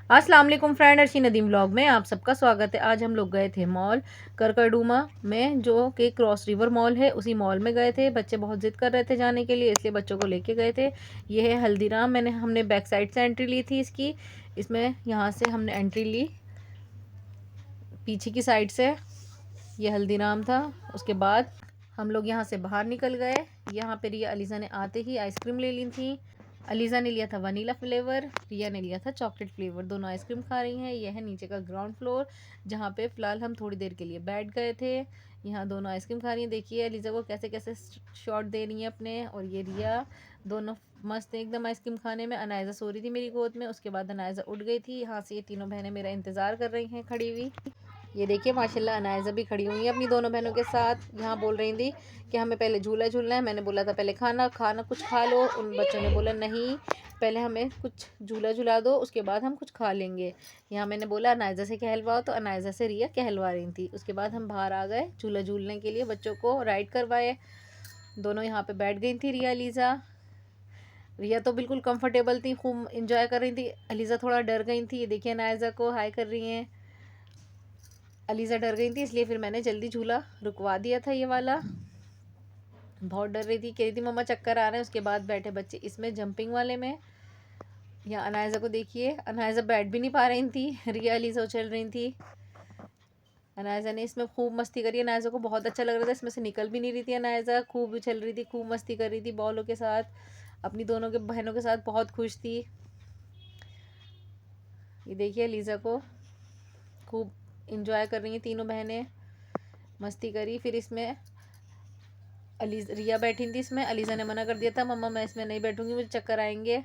अस्सलाम वालेकुम friend, Arshi Nadeem vlog में आप सबका स्वागत है। आज हम लोग गए थे मॉल करकरडूमा में, जो कि क्रॉस रिवर मॉल है। उसी मॉल में गए थे। बच्चे बहुत ज़िद कर रहे थे जाने के लिए, इसलिए बच्चों को लेके गए थे। ये है हल्दीराम। हमने बैक साइड से एंट्री ली थी इसकी। इसमें यहाँ से हमने एंट्री ली पीछे की साइड से। ये हल्दीराम था। उसके बाद हम लोग यहाँ से बाहर निकल गए। यहाँ पे रिया अलीज़ा ने आते ही आइसक्रीम ले ली थी। अलीज़ा ने लिया था वनीला फ्लेवर, रिया ने लिया था चॉकलेट फ्लेवर। दोनों आइसक्रीम खा रही हैं। यह है नीचे का ग्राउंड फ्लोर, जहाँ पे फ़िलहाल हम थोड़ी देर के लिए बैठ गए थे। यहाँ दोनों आइसक्रीम खा रही हैं। देखिए अलीज़ा को कैसे कैसे शॉट दे रही हैं अपने, और ये रिया दोनों मस्त एकदम आइसक्रीम खाने में। अनायज़ा सो रही थी मेरी गोद में। उसके बाद अनायज़ा उठ गई थी। यहाँ से ये तीनों बहनें मेरा इंतज़ार कर रही हैं खड़ी हुई। ये देखिए माशाल्लाह अनायज़ा भी खड़ी हुई है अपनी दोनों बहनों के साथ। यहाँ बोल रही थी कि हमें पहले झूला झूलना है। मैंने बोला था पहले खाना खाना कुछ खा लो। उन बच्चों ने बोला नहीं, पहले हमें कुछ झूला झूला दो, उसके बाद हम कुछ खा लेंगे। यहाँ मैंने बोला अनायज़ा से कहलवाओ, तो अनायज़ा से रिया कहलवा रही थी। उसके बाद हम बाहर आ गए झूला झूलने के लिए, बच्चों को राइड करवाए। दोनों यहाँ पे बैठ गई थी रिया अलीज़ा। रिया तो बिल्कुल कंफर्टेबल थी, खूब इंजॉय कर रही थी। अलीज़ा थोड़ा डर गई थी। ये देखिए अनायज़ा को हाय कर रही हैं। अलीज़ा डर गई थी, इसलिए फिर मैंने जल्दी झूला रुकवा दिया था ये वाला। बहुत डर रही थी, कह रही थी मम्मा चक्कर आ रहे हैं। उसके बाद बैठे बच्चे इसमें जंपिंग वाले में। यहाँ अनायज़ा को देखिए, अनायज़ा बैठ भी नहीं पा रही थी। रिया अलीज़ा उछल रही थी। अनायज़ा ने इसमें खूब मस्ती करी। अनायज़ा को बहुत अच्छा लग रहा था, इसमें से निकल भी नहीं रही थी। अनायज़ा खूब उछल रही थी, खूब मस्ती कर रही थी बॉलों के साथ। अपनी दोनों के बहनों के साथ बहुत खुश थी। ये देखिए अलीज़ा को खूब इंजॉय कर रही हैं तीनों बहनें, मस्ती करी। फिर इसमें रिया बैठी थी इसमें। अलीज़ा ने मना कर दिया था, मम्मा मैं इसमें नहीं बैठूंगी, मुझे चक्कर आएंगे।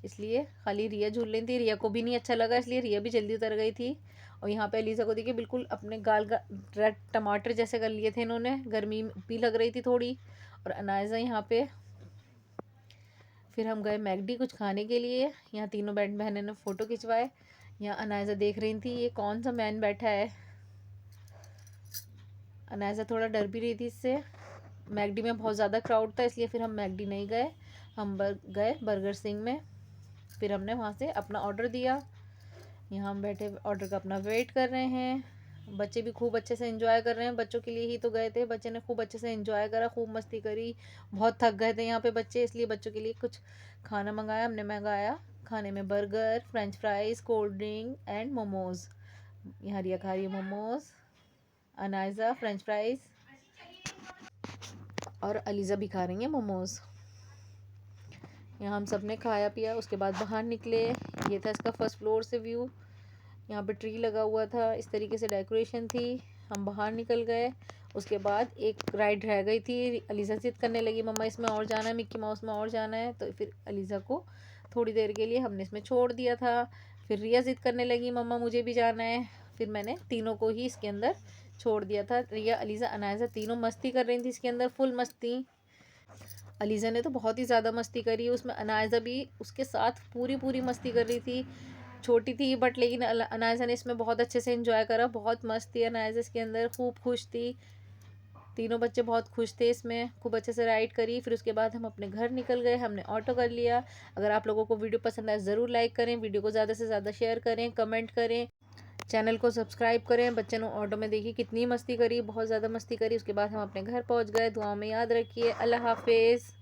इसलिए खाली रिया झूल रही थी। रिया को भी नहीं अच्छा लगा, इसलिए रिया भी जल्दी उतर गई थी। और यहाँ पे अलीज़ा को देखिए बिल्कुल अपने गाल का रेड टमाटर जैसे कर लिए थे इन्होंने। गर्मी भी लग रही थी थोड़ी। और अनायज़ा यहाँ पे, फिर हम गए मैकडी कुछ खाने के लिए। यहाँ तीनों बहनों ने फ़ोटो खिंचवाए। यहाँ अनायज़ा देख रही थी ये कौन सा मैन बैठा है। अनायज़ा थोड़ा डर भी रही थी इससे। मैकडी में बहुत ज़्यादा क्राउड था, इसलिए फिर हम मैकडी नहीं गए। हम गए बर्गर सिंह में। फिर हमने वहाँ से अपना ऑर्डर दिया। यहाँ हम बैठे ऑर्डर का अपना वेट कर रहे हैं। बच्चे भी खूब अच्छे से एंजॉय कर रहे हैं। बच्चों के लिए ही तो गए थे। बच्चे ने खूब अच्छे से एंजॉय करा, खूब मस्ती करी। बहुत थक गए थे यहाँ पे बच्चे, इसलिए बच्चों के लिए कुछ खाना मंगाया। हमने मंगाया खाने में burger, French fries, cold drink and momos. यहाँ रिया खा रही है मोमोज़, अनायज़ा फ्रेंच फ्राइज़, और अलीज़ा भी खा रही है मोमोज़। यहाँ हम सब ने खाया पिया, उसके बाद बाहर निकले। ये था इसका फर्स्ट फ्लोर से व्यू। यहाँ पे ट्री लगा हुआ था, इस तरीके से डेकोरेशन थी। हम बाहर निकल गए। उसके बाद एक राइड रह गई थी। अलीज़ा ज़िद करने लगी मम्मा इसमें और जाना है, मिक्की माउस में और जाना है। तो फिर अलीज़ा को थोड़ी देर के लिए हमने इसमें छोड़ दिया था। फिर रिया ज़िद करने लगी मम्मा मुझे भी जाना है। फिर मैंने तीनों को ही इसके अंदर छोड़ दिया था। रिया अलीज़ा अनायज़ा तीनों मस्ती कर रही थी इसके अंदर, फुल मस्ती। अलीज़ा ने तो बहुत ही ज़्यादा मस्ती करी, उसमें अनायज़ा भी उसके साथ पूरी पूरी मस्ती कर रही थी। छोटी थी बट लेकिन अनायज़ा ने इसमें बहुत अच्छे से एंजॉय करा। बहुत मस्त थी अनायज़ा इसके अंदर, खूब खुश थी। तीनों बच्चे बहुत खुश थे इसमें, खूब अच्छे से राइड करी। फिर उसके बाद हम अपने घर निकल गए, हमने ऑटो कर लिया। अगर आप लोगों को वीडियो पसंद आए ज़रूर लाइक करें, वीडियो को ज़्यादा से ज़्यादा शेयर करें, कमेंट करें, चैनल को सब्सक्राइब करें। बच्चे ने ऑटो में देखी कितनी मस्ती करी, बहुत ज़्यादा मस्ती करी। उसके बाद हम अपने घर पहुँच गए। दुआओं में याद रखिए। अल्लाह हाफिज़।